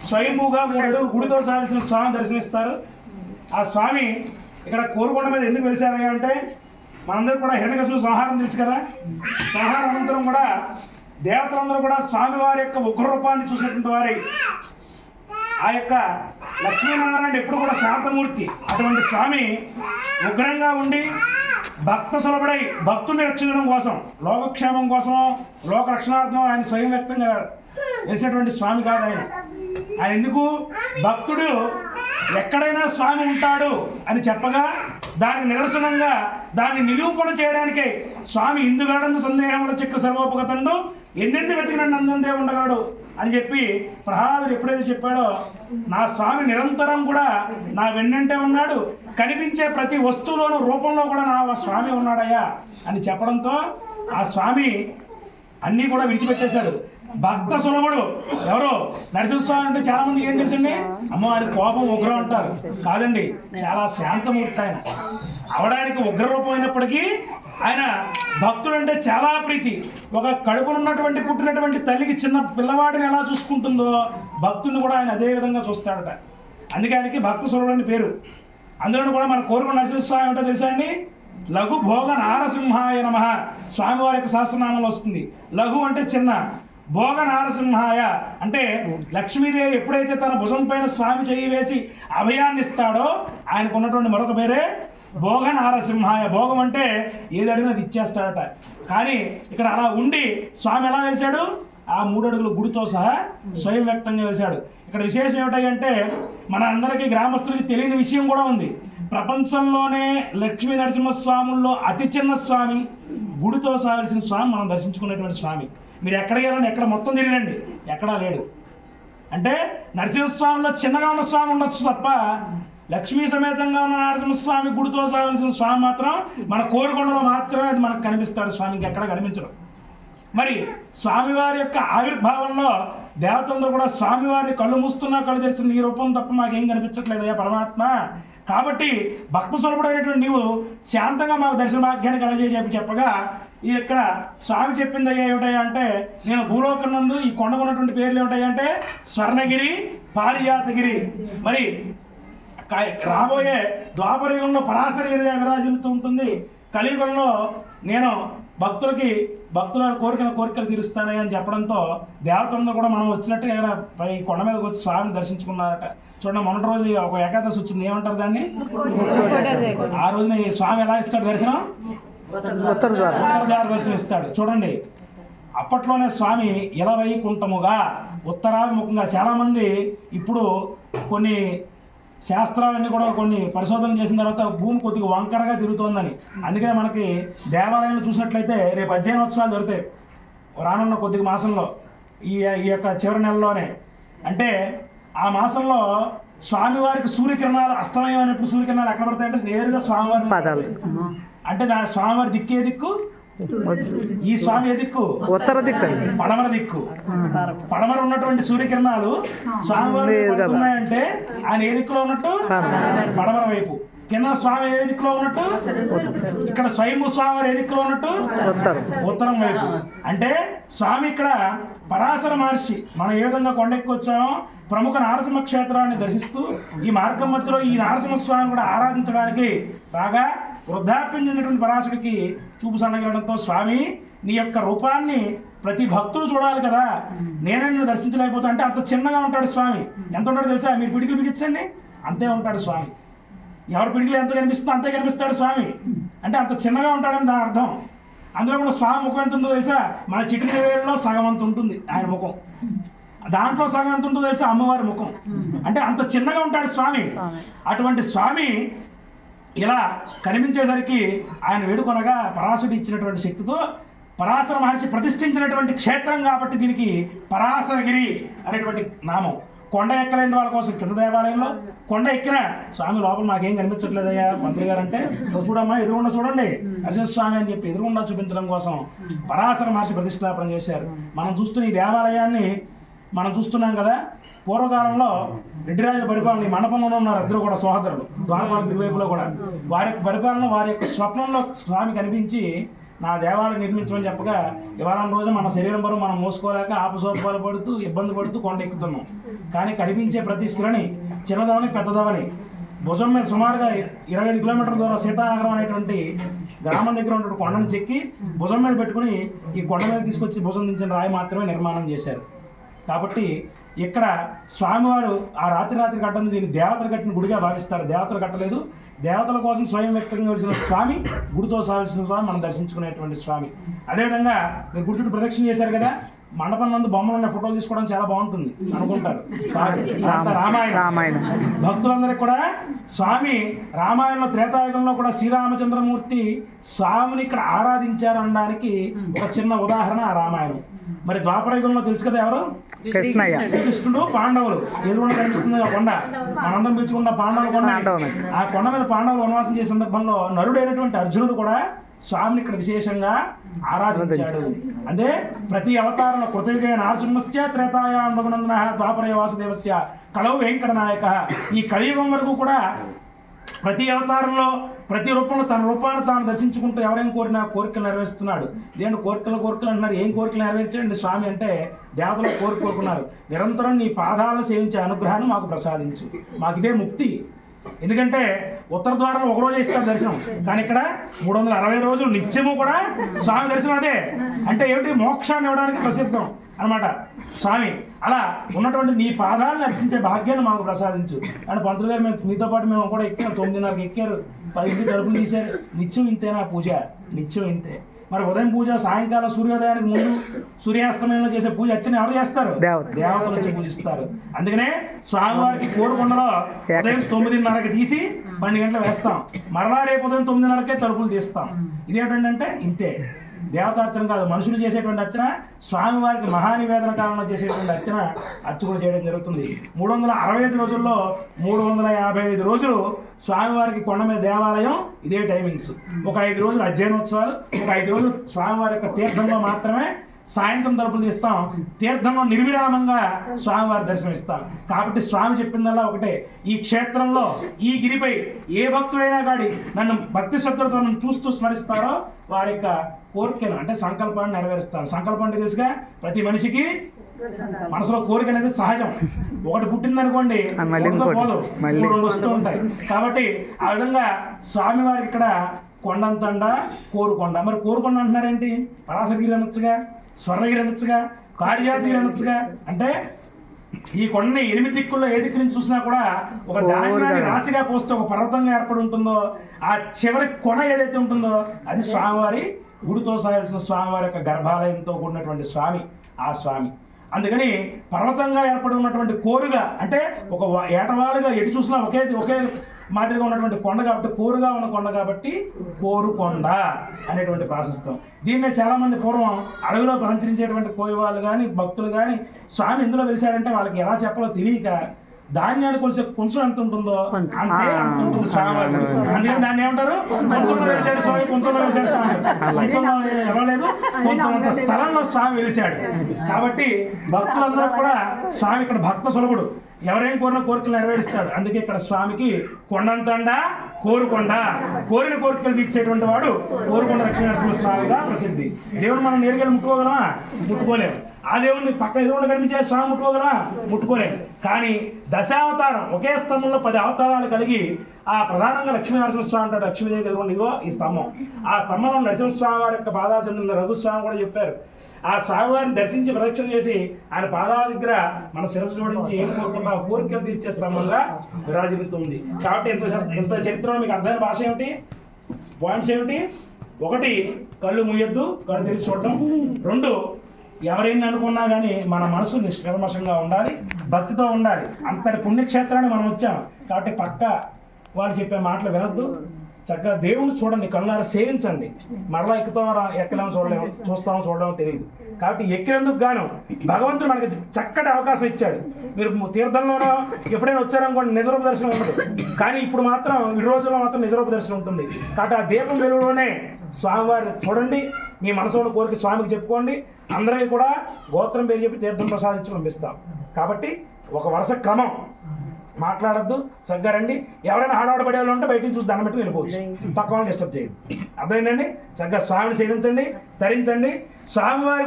స్వయంభూగా 3 అడుగులు గుడితో సాగించిన స్వామి దర్శనమిస్తారు. ఆ స్వామి ఇక్కడ కోరుకొండ మీద ఎందుకు వెలిసారయ్యా అంటే మనందరూ కూడా హిరణ్యకశిపుని సంహారం తెలుసు కదా. సంహారం అనంతరం కూడా దేవతలందరూ కూడా స్వామి వారి యొక్క ఉగ్రరూపాన్ని చూసినటువంటి వారి ఆ యొక్క లక్ష్మీనారాయణ ఎప్పుడు కూడా శాంతమూర్తి. అటువంటి స్వామి ఉగ్రంగా ఉండి భక్త సులభుడై భక్తుని రక్షించడం కోసం, లోకక్షేమం కోసం, లోక రక్షణార్థం ఆయన స్వయం వ్యక్తంగా వేసినటువంటి స్వామి కాదు ఆయన. ఆయన ఎందుకు భక్తుడు ఎక్కడైనా స్వామి ఉంటాడు అని చెప్పగా దానికి నిదర్శనంగా దాన్ని నిరూపణ చేయడానికే స్వామి ఇందుగాడందు సందేహముల చిక్క సర్వోపగతండు ఎన్నెన్ని వెతికిన నందందే ఉండగాడు అని చెప్పి ప్రహ్లాదుడు ఎప్పుడైతే చెప్పాడో నా స్వామి నిరంతరం కూడా నా వెన్నంటే ఉన్నాడు, కనిపించే ప్రతి వస్తువులోనూ రూపంలో కూడా నా స్వామి ఉన్నాడయ్యా అని చెప్పడంతో ఆ స్వామి అన్నీ కూడా విడిచిపెట్టేశాడు. భక్త సులభుడు ఎవరు నరసింహస్వామి అంటే చాలా మంది ఏం తెలుసండి, అమ్మో ఆయన కోపం ఉగ్రం అంటారు. కాదండి, చాలా శాంతమూర్తి ఆయన. అవడానికి ఉగ్ర రూపం అయినప్పటికీ ఆయన భక్తుడు అంటే చాలా ప్రీతి. ఒక కడుపునున్నటువంటి పుట్టినటువంటి తల్లికి చిన్న పిల్లవాడిని ఎలా చూసుకుంటుందో భక్తుని కూడా ఆయన అదే విధంగా చూస్తాడట. అందుకే ఆయనకి భక్త సులభుడు అని పేరు. అందులో కూడా మన కోరుకున్న నరసింహస్వామి ఏంటో తెలుసా అండి, లఘు భోగ నారసింహాయ నమః స్వామివారి యొక్క సహస్రనామంలో వస్తుంది. లఘు అంటే చిన్న, భోగ నారసింహాయ అంటే లక్ష్మీదేవి ఎప్పుడైతే తన భుజం పైన స్వామి చేయి వేసి అభయాన్ని ఇస్తాడో ఆయనకు ఉన్నటువంటి మరొక పేరే భోగ నారసింహాయ. భోగం అంటే ఏది అడిగినా అది ఇచ్చేస్తాడట. కానీ ఇక్కడ అలా ఉండి స్వామి ఎలా వేశాడు, ఆ 3 అడుగుల గుడితో సహా స్వయం వ్యక్తంగా వేశాడు. ఇక్కడ విశేషం ఏమిటంటే మన అందరికీ గ్రామస్తులకి తెలియని విషయం కూడా ఉంది. ప్రపంచంలోనే లక్ష్మీ నరసింహస్వాముల్లో అతి చిన్న స్వామి, గుడితో సాగాల్సిన స్వామి, మనం దర్శించుకునేటువంటి స్వామి. మీరు ఎక్కడికి వెళ్ళండి, ఎక్కడ మొత్తం తిరిగండి, ఎక్కడా లేడు. అంటే నరసింహస్వామిలో చిన్నగా ఉన్న స్వామి ఉండొచ్చు తప్ప లక్ష్మీ సమేతంగా ఉన్న నరసింహస్వామి గుడితో సాగాల్సిన స్వామి మాత్రం మన కోరుకొండలో మాత్రమే అది మనకు కనిపిస్తాడు. స్వామి ఇంకెక్కడ కనిపించడం. మరి స్వామివారి యొక్క ఆవిర్భావంలో దేవతలందరూ కూడా స్వామివారిని కళ్ళు మూస్తున్నా కళ్ళు తెరుస్తున్న ఈ రూపం తప్ప మాకేం కనిపించట్లేదయ్యా పరమాత్మ, కాబట్టి భక్త సులభుడైనటువంటి నీవు శాంతంగా మాకు దర్శన భాగ్యాన్ని కలగజేసి చెప్పగా ఇక్కడ స్వామి చెప్పింది అయ్యా ఏమిటయ్యా అంటే, నేను భూలోకం నందు ఈ కొండకున్నటువంటి పేర్లు ఏమిటయ్యా అంటే స్వర్ణగిరి, పారిజాతగిరి. మరి రాబోయే ద్వాపరయుగంలో పరాశరగిరిగా విరాజిల్లుతూ ఉంటుంది. కలియుగంలో నేను భక్తుల కోరికలు తీరుస్తానని అని చెప్పడంతో దేవతలందరూ కూడా మనం వచ్చినట్టుగా ఈ కొండ మీదకి వచ్చి స్వామిని దర్శించుకున్నారట. చూడండి, మొన్నటి రోజు ఒక ఏకాదశి వచ్చింది, ఏమంటారు దాన్ని, ఆ రోజున ఈ స్వామి ఎలా ఇస్తాడు దర్శనం, ఉత్తర ద్వార దర్శనం ఇస్తాడు. చూడండి, అప్పట్లోనే స్వామి ఇలవైకుంఠముగా ఉత్తరాభిముఖంగా, చాలామంది ఇప్పుడు కొన్ని శాస్త్రాలన్నీ కూడా కొన్ని పరిశోధన చేసిన తర్వాత భూమి కొద్దిగా వంకరగా తిరుగుతోందని, అందుకనే మనకి దేవాలయంలో చూసినట్లయితే రేపు అధ్యయనోత్సవాలు జరుగుతాయి రానున్న కొద్ది మాసంలో, ఈ యొక్క చివరి నెలలోనే. అంటే ఆ మాసంలో స్వామివారికి సూర్యకిరణాలు అస్తమయమైనప్పుడు సూర్యకిరణాలు ఎక్కడ పడతాయంటే నేరుగా స్వామివారి, అంటే దాని స్వామివారి దిక్కే దిక్కు, ఈ స్వామి ఏ దిక్కు, ఉత్తర దిక్కు, పడమర దిక్కు. పడమర ఉన్నటువంటి సూర్యకిరణాలు స్వామివారి పడుతున్నాయంటే ఆయన ఏ దిక్కులో ఉన్నట్టు, పడమర వైపు. కింద స్వామి ఏ దిక్కులో ఉన్నట్టు, ఇక్కడ స్వయంభూ స్వామివారు ఏ దిక్కులో ఉన్నట్టు, ఉత్తరం వైపు. అంటే స్వామి ఇక్కడ పరాశర మహర్షి మనం ఏ విధంగా కొండెక్కి వచ్చామో ప్రముఖ నారసింహ క్షేత్రాన్ని దర్శిస్తూ ఈ మార్గం మధ్యలో ఈ నారసింహస్వామిని కూడా ఆరాధించడానికి రాగా వృద్ధాప్యం చెందినటువంటి పరాశరుడికి చూపు సన్నగిలడంతో, స్వామి నీ యొక్క రూపాన్ని ప్రతి భక్తుడు చూడాలి కదా, నేనే నిన్ను దర్శించలేకపోతా అంటే అంత చిన్నగా ఉంటాడు స్వామి. ఎంత ఉంటాడో తెలుసా, మీరు పిడికిలు బిగించండి అంతే ఉంటాడు స్వామి. ఎవరి పిడికిలు ఎంత కనిపిస్తుందో అంతే కనిపిస్తాడు స్వామి. అంటే అంత చిన్నగా ఉంటాడని దాని అర్థం. అందులో కూడా స్వామి ముఖం ఎంత ఉంటుందో తెలుసా, మన చిటికిన వేళలో సగం అంత ఉంటుంది ఆయన ముఖం, దాంట్లో సగం ఎంత ఉంటుందో తెలుసా అమ్మవారి ముఖం. అంటే అంత చిన్నగా ఉంటాడు స్వామి. అటువంటి స్వామి ఇలా కనిపించేసరికి ఆయన వేడుకొనగా పరాశరుడు ఇచ్చినటువంటి శక్తితో పరాశర మహర్షి ప్రతిష్ఠించినటువంటి క్షేత్రం కాబట్టి దీనికి పరాశరగిరి అనేటువంటి నామం. కొండ ఎక్కలేని వాళ్ళ కోసం కింద దేవాలయంలో, కొండ ఎక్కిన స్వామి లోపల నాకేం కనిపించట్లేదయ్యా మంత్రి గారు అంటే, నువ్వు చూడమ్మా ఎదురుగుండా చూడండి నరసింహస్వామి అని చెప్పి ఎదురుగుండా చూపించడం కోసం పరాశర మహర్షి ప్రతిష్టాపన చేశారు. మనం చూస్తున్న ఈ దేవాలయాన్ని మనం చూస్తున్నాం కదా, పూర్వకాలంలో రెడ్డిరాజుల పరిపాలన ఈ మండపంలో ఉన్నారు ఇద్దరు కూడా సోదరులు, ద్వారపాలకు ఇరువైపులో కూడా వారి యొక్క పరిపాలన, వారి యొక్క స్వప్నంలో స్వామి కనిపించి నా దేవాలయం నిర్మించమని చెప్పగా ఇవాళ రోజు మన శరీరం బరువు మనం మోసుకోలేక ఆపసోపాలు పడుతూ ఇబ్బంది పడుతూ కొండ ఎక్కుతున్నాం. కానీ కనిపించే ప్రతి శిలని చిన్నదవని పెద్దదవని భుజం మీద సుమారుగా 25 కిలోమీటర్ల దూరం సీతానగరం అనేటువంటి గ్రామం దగ్గర ఉన్నటువంటి కొండను చెక్కి భుజం మీద పెట్టుకుని ఈ కొండ మీద తీసుకొచ్చి భుజం దించిన రాయి మాత్రమే నిర్మాణం చేశారు. కాబట్టి ఇక్కడ స్వామివారు ఆ రాత్రి కట్టడం దీన్ని దేవతలు కట్టిన గుడిగా భావిస్తారు. దేవతలు కట్టలేదు, దేవతల కోసం స్వయం వ్యక్తంగా వెలిసిన స్వామి, గుడితో సాగిసిన స్వామి, మనం దర్శించుకునేటువంటి స్వామి. అదేవిధంగా మీరు గుడి చుట్టూ ప్రదక్షిణ చేశారు కదా, మండపం నందు బొమ్మలు ఉన్న ఫోటోలు తీసుకోవడం చాలా బాగుంటుంది అనుకుంటారు. రామాయణం భక్తులందరికీ కూడా స్వామి రామాయణంలో త్రేతాయుగంలో కూడా శ్రీరామచంద్రమూర్తి స్వామిని ఇక్కడ ఆరాధించారు అనడానికి ఒక చిన్న ఉదాహరణ ఆ రామాయణం. మరి ద్వాపరయుగంలో తెలుసు కదా ఎవరు? శ్రీకృష్ణుడు, పాండవులు. ఎదురుగా కనిపిస్తుంది ఆ కొండ, మనందరం పిలుచుకున్న పాండవుల కొండ. ఆ కొండ మీద పాండవులు వనవాసం చేసే సందర్భంలో నరుడైనటువంటి అర్జునుడు కూడా స్వామిని ఇక్కడ విశేషంగా ఆరాధించాడు. అంటే ప్రతి అవతారంలో కృతయుగే నారసింహస్య త్రేతాయాం రఘునందన ద్వాపరయ వాసుదేవస్య కలౌ వెంకట నాయక. ఈ కలియుగం వరకు కూడా ప్రతి అవతారంలో ప్రతి రూపంలో తన రూపాన్ని తాను దర్శించుకుంటూ ఎవరేం కోరినా కోరికలు నెరవేరుస్తున్నాడు. ఇదేంటి కోరికలు అంటున్నారు, ఏం కోరికలు నెరవేర్చండి స్వామి అంటే దేవతలు కోరుకున్నారు. నిరంతరం నీ పాదాలను సేవించే అనుగ్రహాన్ని మాకు ప్రసాదించు, మాకు ఇదే ముక్తి. ఎందుకంటే ఉత్తర ద్వారం ఒకరోజు ఇస్తారు దర్శనం, కానీ ఇక్కడ 360 రోజులు నిత్యము కూడా స్వామి దర్శనం. అదే అంటే ఏమిటి? మోక్షాన్ని ఇవ్వడానికి ప్రసిద్ధం అనమాట స్వామి. అలా ఉన్నటువంటి నీ పాదాలను అర్చించే భాగ్యాన్ని మాకు ప్రసాదించు అని పంతులు గారు మీతో పాటు మేము కూడా ఎక్కాం. 9:30 ఎక్కారు, 10 తలుపులు తీశారు. నిత్యం ఇంతేనా పూజ? నిత్యం ఇంతే. మరి ఉదయం పూజ, సాయంకాలం సూర్యోదయానికి ముందు సూర్యాస్తమయంలో చేసే పూజ అర్చన ఎవరు చేస్తారు? దేవతలు వచ్చి పూజిస్తారు. అందుకనే స్వామివారికి కోరుకొండలో ఉదయం 9:30కి తీసి 12 గంటలు వేస్తాం. మరలా రేపు ఉదయం 9:30కే తలుపులు తీస్తాం. ఇదేంటంటే ఇంతే. దేవతార్చన కాదు, మనుషులు చేసేటువంటి అర్చన. స్వామివారికి మహానివేదన కాలంలో చేసేటువంటి అర్చకులు చేయడం జరుగుతుంది. 365 రోజుల్లో 355 రోజులు స్వామివారికి కొండ మీద దేవాలయం ఇదే టైమింగ్స్. ఒక 5 రోజులు అధ్యయనోత్సవాలు, ఒక 5 రోజులు స్వామివారి యొక్క తీర్థంలో మాత్రమే సాయంత్రం తలుపులు తీస్తాం. తీర్థంలో నిర్విరామంగా స్వామివారి దర్శనమిస్తాం. కాబట్టి స్వామి చెప్పిందల్లా ఒకటే, ఈ క్షేత్రంలో ఈ గిరిపై ఏ భక్తుడైనా కానీ నన్ను భక్తి శ్రద్ధలతో నన్ను చూస్తూ స్మరిస్తారో వారి యొక్క కోరికను అంటే సంకల్పాన్ని నెరవేరుస్తారు. సంకల్పం అంటే తెలుసుగా, ప్రతి మనిషికి మనసులో కోరిక అనేది సహజం. ఒకటి పుట్టిందనుకోండి పోదు, 2 వస్తూ ఉంటాయి. కాబట్టి ఆ విధంగా స్వామివారికి ఇక్కడ కొండంతండ కోరుకొండ. మరి కోరుకొండ అంటున్నారేంటి? పరాశరగిరి అనొచ్చుగా, స్వర్ణగిరి అనొచ్చుగా, పారిజాతగిరి అనొచ్చుగా. అంటే ఈ కొండని 8 దిక్కుల్లో ఏ దిక్కు నుంచి చూసినా కూడా ఒక ధాన్యాన్ని రాశిగా పోస్తే ఒక పర్వతంగా ఏర్పడి ఉంటుందో, ఆ చివరి కొన ఏదైతే ఉంటుందో అది స్వామివారి గుడితో సాగిన స్వామివారి యొక్క గర్భాలయంతో కూడినటువంటి స్వామి ఆ స్వామి. అందుకని పర్వతంగా ఏర్పడి ఉన్నటువంటి కోరుగా అంటే ఒక ఏటవాలుగా ఎటు చూసినా ఒకే మాదిరిగా ఉన్నటువంటి కొండ కాబట్టి, కోరుగా ఉన్న కొండ కాబట్టి కోరుకొండ అనేటువంటి ప్రాశస్త్యం. దీన్నే చాలామంది పూర్వం అడవిలో సంచరించేటువంటి కోయవాళ్ళు కానీ భక్తులు కానీ స్వామి ఎందులో వెలిశాడంటే వాళ్ళకి ఎలా చెప్పాలో తెలియక ధాన్యాన్ని కొలిసే కొంచెం ఎంత ఉంటుందో అంతే అంత ఉంటుంది స్వామివారి. అందుకని దాన్ని ఏమంటారు? కొంచెంలో వెలిశాడు స్వామి, కొంచెంలో వెలిశాడు స్వామి. కొంచెంలో ఇవ్వలేదు, కొంచెం అంత స్థలంలో స్వామి వెలిశాడు. కాబట్టి భక్తులందరూ కూడా స్వామి ఇక్కడ భక్త సులభుడు, ఎవరేం కోరిన కోరికలు నెరవేరుస్తాడు. అందుకే ఇక్కడ స్వామికి కొండంతండ కోరుకొండ, కోరిన కోరికలు తీర్చేటువంటి వాడు కోరుకొండ లక్ష్మీనరసింహ స్వామిగా ప్రసిద్ధి. దేవుడు మనం నేరుగా ముట్టుకోగలమా? ముట్టుకోలేము. ఆ దేవుడిని పక్క ఎదురుగా కనిపించే స్వామి ముట్టుకోగలమా? ముట్టుకోలేము. కానీ దశావతారం ఒకే స్తంభంలో 10 అవతారాలు కలిగి ఆ ప్రధానంగా లక్ష్మీనరసింహస్వామి అంటాడు. లక్ష్మీదేవి ఎదురుగా ఇదిగో ఈ స్తంభం. ఆ స్తంభంలో నరసింహస్వామి వారి యొక్క పాదాలు చెందిన రఘుస్వామి కూడా చెప్పారు. ఆ స్వామివారిని దర్శించి ప్రదక్షిణ చేసి ఆయన పాదాల దగ్గర మన శిరస్సు జోడించి ఏం కోరుకుంటా కోరికలు తీర్చే స్తంభంగా విరాజిస్తుంది. కాబట్టి ఇంత చరిత్రలో మీకు అర్థమైన భాష ఏమిటి? పాయింట్స్ ఏమిటి? 1, కళ్ళు మూయొద్దు, కళ్ళు తెరిచి చూడటం. 2, ఎవరైనా అనుకున్నా కానీ మన మనసు నిష్కల్మషంగా ఉండాలి, భక్తితో ఉండాలి. అంతటి పుణ్యక్షేత్రాన్ని మనం వచ్చాం కాబట్టి పక్క వాళ్ళు చెప్పే మాటలు వినొద్దు. చక్కగా దేవుని చూడండి, కళ్ళారా సేవించండి. మరలా ఎక్కలేమో చూడలేము, చూస్తామో చూడలేమో తెలియదు. కాబట్టి ఎక్కినందుకు గాను భగవంతుడు మనకి చక్కటి అవకాశం ఇచ్చాడు. మీరు తీర్థంలోనో ఎప్పుడైనా వచ్చారనుకోండి నిజరూప దర్శనం ఉండదు, కానీ ఇప్పుడు మాత్రం ఈ రోజుల్లో మాత్రం నిజరూప దర్శనం ఉంటుంది. కాబట్టి ఆ దీపం వెలుగులోనే స్వామివారిని చూడండి, మీ మనసులో కోరిక స్వామికి చెప్పుకోండి. అందరికీ కూడా గోత్రం పేరు చెప్పి తీర్థం ప్రసాదించి పంపిస్తాం. కాబట్టి ఒక వరుస క్రమం మాట్లాడద్దు, చక్కగా రండి. ఎవరైనా ఆడవాడపడే వాళ్ళు ఉంటే బయట నుంచి చూసి దండం పెట్టి వెళ్ళిపోవచ్చు, పక్క వాళ్ళని డిస్టర్బ్ చేయదు. అర్థమైందండి? చక్కగా స్వామిని సేవించండి, ధరించండి. స్వామివారి